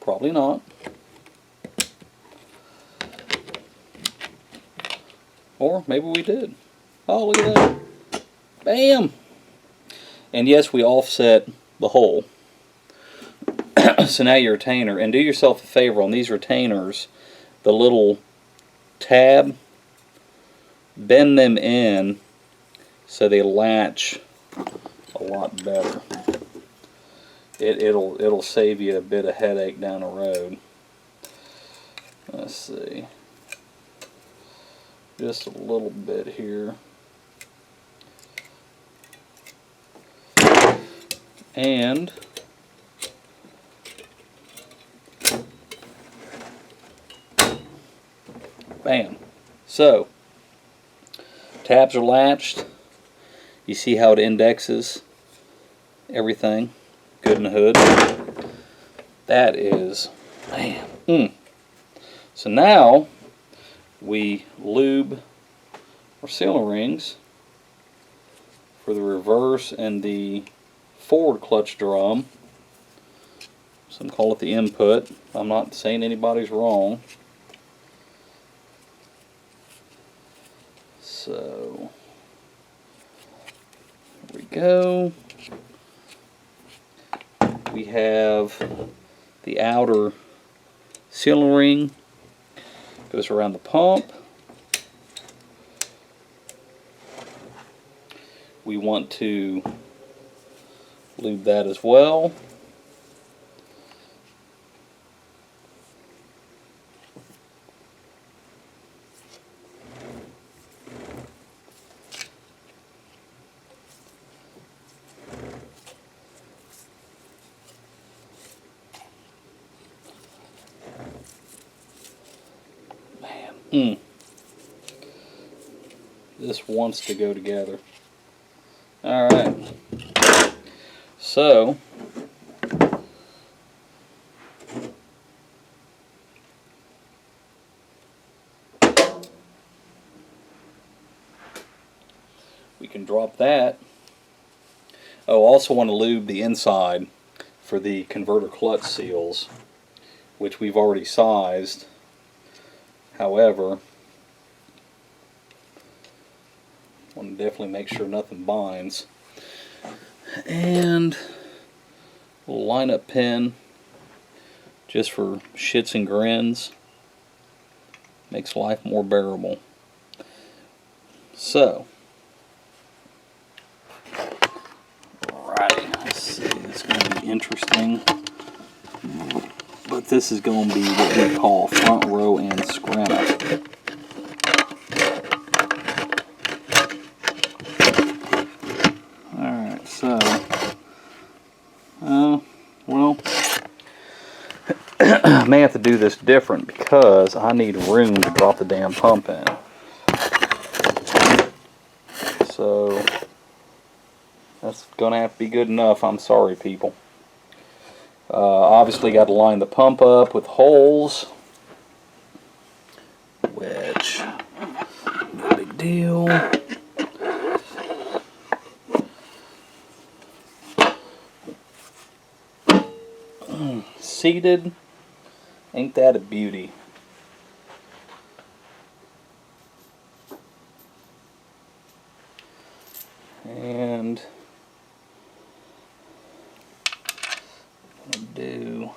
Probably not. Or maybe we did. Oh, look at that. Bam! And yes, we offset the hole. So now your retainer, and do yourself a favor on these retainers, the little tab, bend them in so they latch a lot better. It'll save you a bit of headache down the road. Let's see. Just a little bit here. And bam. So, tabs are latched. You see how it indexes everything. Good in the hood. That is, man. So now we lube our sealing rings for the reverse and the forward clutch drum. Some call it the input. I'm not saying anybody's wrong. So here we go. We have the outer sealing ring, goes around the pump. We want to lube that as well. This wants to go together. Alright. So, we can drop that. Oh, I also want to lube the inside for the converter clutch seals, which we've already sized. However, I want to definitely make sure nothing binds. And a little line-up pin just for shits and grins. Makes life more bearable. So, alrighty, let's see, it's going to be interesting. But this is going to be what we call front row and scramble. Alright, so, well, I may have to do this different because I need room to drop the damn pump in. So, that's going to have to be good enough. I'm sorry, people. Obviously got to line the pump up with holes, which, no big deal. Seated, ain't that a beauty? And do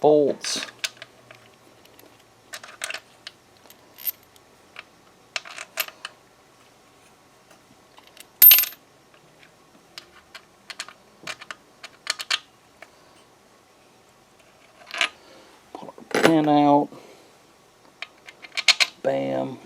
bolts. Pull our pin out. Bam.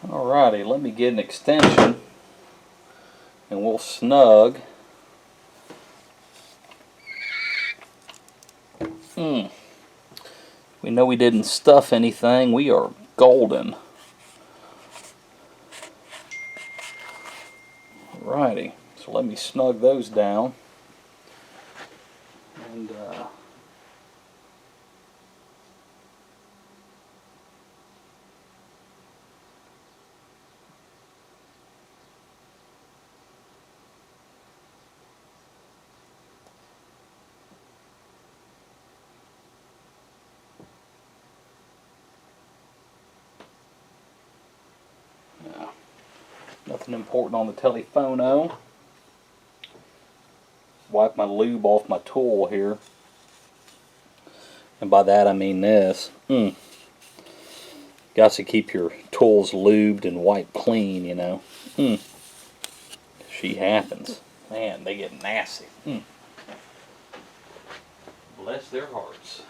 Alrighty, let me get an extension and we'll snug. We know we didn't stuff anything. We are golden. Alrighty, so let me snug those down. And nothing important on the telephono. Wipe my lube off my tool here. And by that I mean this. Got to keep your tools lubed and wiped clean, you know. She happens. Man, they get nasty. Bless their hearts.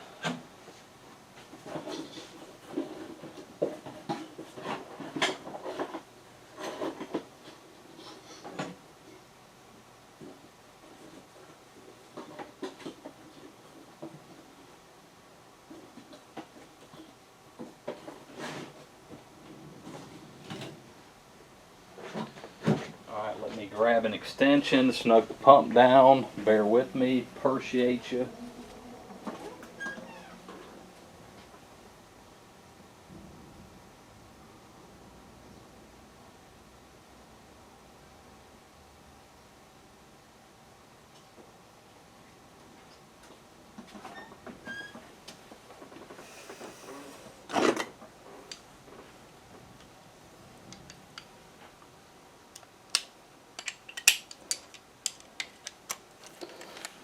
Alright, let me grab an extension, snug the pump down. Bear with me, appreciate you.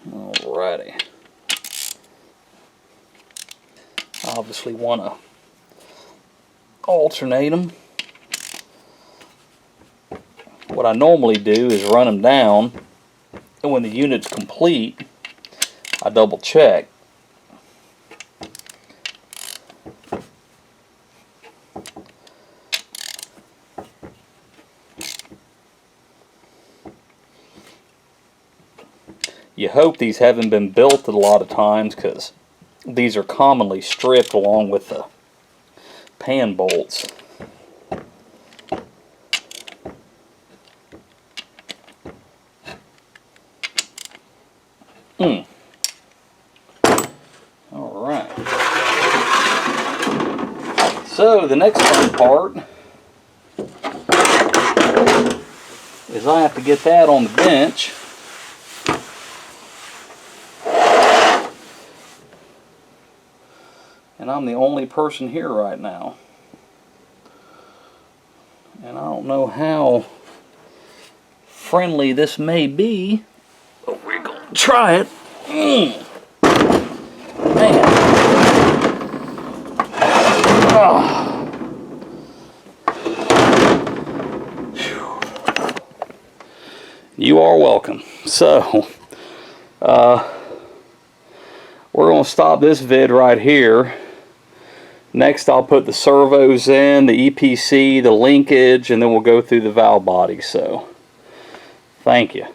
Alrighty. Obviously want to alternate them. What I normally do is run them down, and when the unit's complete, I double check. You hope these haven't been built a lot of times, because these are commonly stripped along with the pan bolts. Alright. So the next fun part is I have to get that on the bench. And I'm the only person here right now. And I don't know how friendly this may be, but we're going to try it. Man. Oh. You are welcome. So, we're going to stop this vid right here. Next I'll put the servos in, the EPC, the linkage, and then we'll go through the valve body. So, thank you.